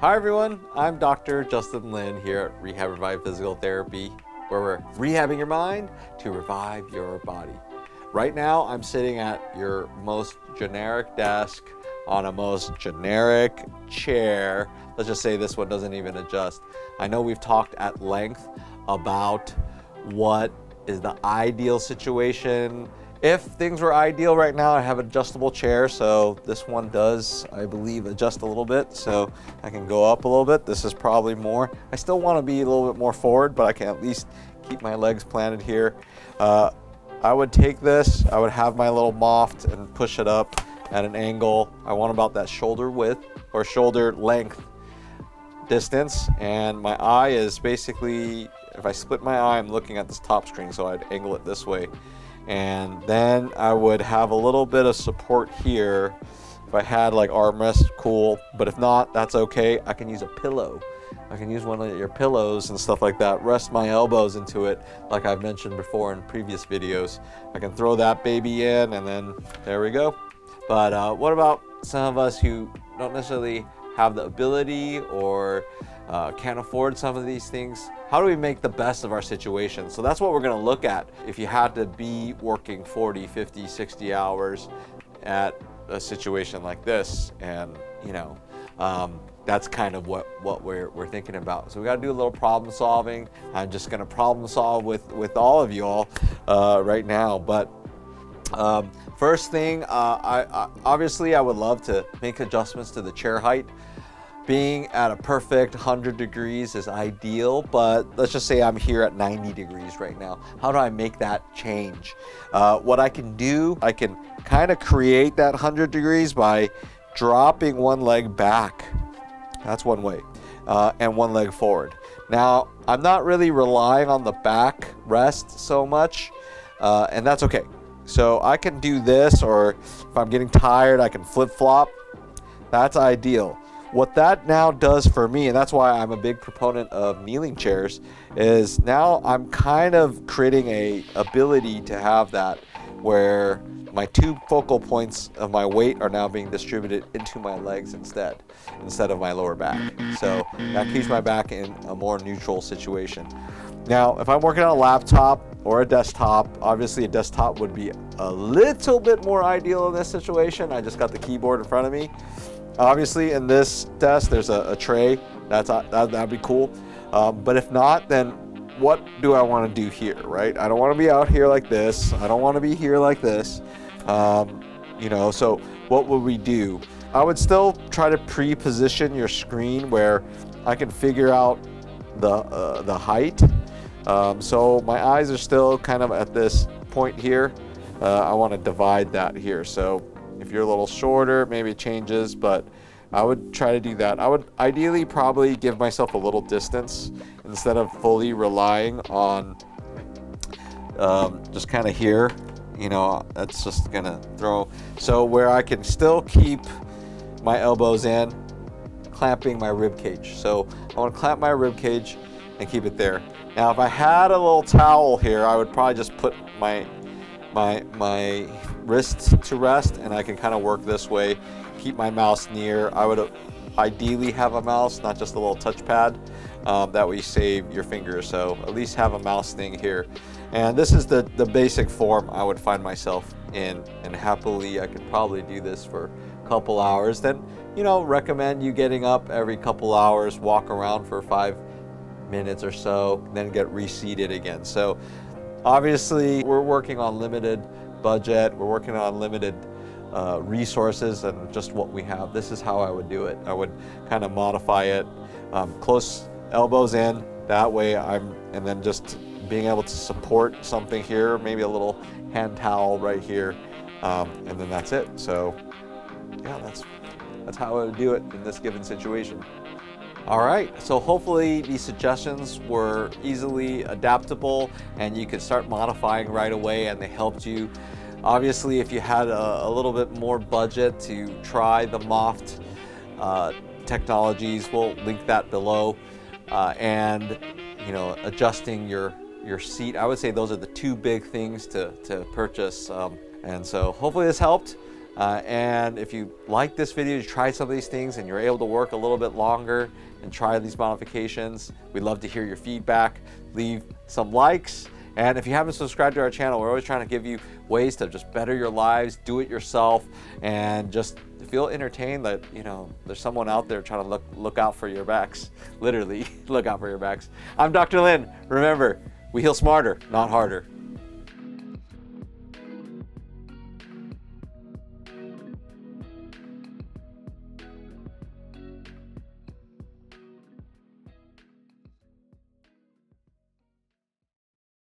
Hi everyone, I'm Dr. Justin Lin here at Rehab Revive Physical Therapy, where we're rehabbing your mind to revive your body. Right now, I'm sitting at your most generic desk on a most generic chair. Let's just say this one doesn't even adjust. I know we've talked at length about what is the ideal situation. If things were ideal right now, I have an adjustable chair, so this one does, I believe, adjust a little bit, so I can go up a little bit. This is probably more. I still want to be a little bit more forward, but I can at least keep my legs planted here. I would take this, I would have my little moft and push it up at an angle. I want about that shoulder width or shoulder length distance, and my eye is basically, if I split my eye, I'm looking at this top screen, so I'd angle it this way. And then I would have a little bit of support here. If I had like armrest, cool, but if not, that's okay. I can use a pillow. I can use one of your pillows and stuff like that, rest my elbows into it, like I've mentioned before in previous videos. I can throw that baby in, and then there we go. But what about some of us who don't necessarily have the ability or can't afford some of these things? How do we make the best of our situation? So that's what we're gonna look at. If you had to be working 40, 50, 60 hours at a situation like this, and you know, that's kind of what we're thinking about. So we gotta do a little problem solving. I'm just gonna problem solve with all of you all right now. But first thing, obviously I would love to make adjustments to the chair height. Being at a perfect 100 degrees is ideal, but let's just say I'm here at 90 degrees right now. How do I make that change? What I can do, I can kind of create that 100 degrees by dropping one leg back. That's one way, and one leg forward. Now, I'm not really relying on the back rest so much, and that's okay. So I can do this, or if I'm getting tired, I can flip-flop. That's ideal. What that now does for me, and that's why I'm a big proponent of kneeling chairs, is now I'm kind of creating a ability to have that where my two focal points of my weight are now being distributed into my legs instead of my lower back. So that keeps my back in a more neutral situation. Now, if I'm working on a laptop or a desktop, obviously a desktop would be a little bit more ideal in this situation. I just got the keyboard in front of me. Obviously, in this desk, there's a tray. That'd be cool. But if not, then what do I want to do here, right? I don't want to be out here like this. I don't want to be here like this. You know, so what would we do? I would still try to pre-position your screen where I can figure out the height. So my eyes are still kind of at this point here. I want to divide that here. So if you're a little shorter, maybe it changes, but I would try to do that. I would ideally probably give myself a little distance instead of fully relying on just kind of here. You know, that's just gonna throw. So where I can still keep my elbows in, clamping my rib cage. So I want to clamp my rib cage and keep it there. Now, if I had a little towel here, I would probably just put my wrist to rest, and I can kind of work this way, keep my mouse near. I would ideally have a mouse, not just a little touchpad. That way you save your fingers, so at least have a mouse thing here. And this is the basic form I would find myself in, and happily I could probably do this for a couple hours. Then, you know, recommend you getting up every couple hours, walk around for 5 minutes or so, then get reseated again. So obviously we're working on limited budget, we're working on limited resources and just what we have. This is how I would do it. I would kind of modify it, close elbows in, that way and then just being able to support something here, maybe a little hand towel right here, and then that's it. So yeah, that's how I would do it in this given situation. All right, so hopefully these suggestions were easily adaptable and you could start modifying right away, and they helped you. Obviously, if you had a little bit more budget to try the Moft technologies, we'll link that below. And you know, adjusting your seat, I would say those are the two big things to purchase. And so hopefully this helped. And if you like this video, you try some of these things and you're able to work a little bit longer and try these modifications, we'd love to hear your feedback. Leave some likes. And if you haven't subscribed to our channel, we're always trying to give you ways to just better your lives, do it yourself, and just feel entertained that, you know, there's someone out there trying to look out for your backs. Literally, look out for your backs. I'm Dr. Lin. Remember, we heal smarter, not harder.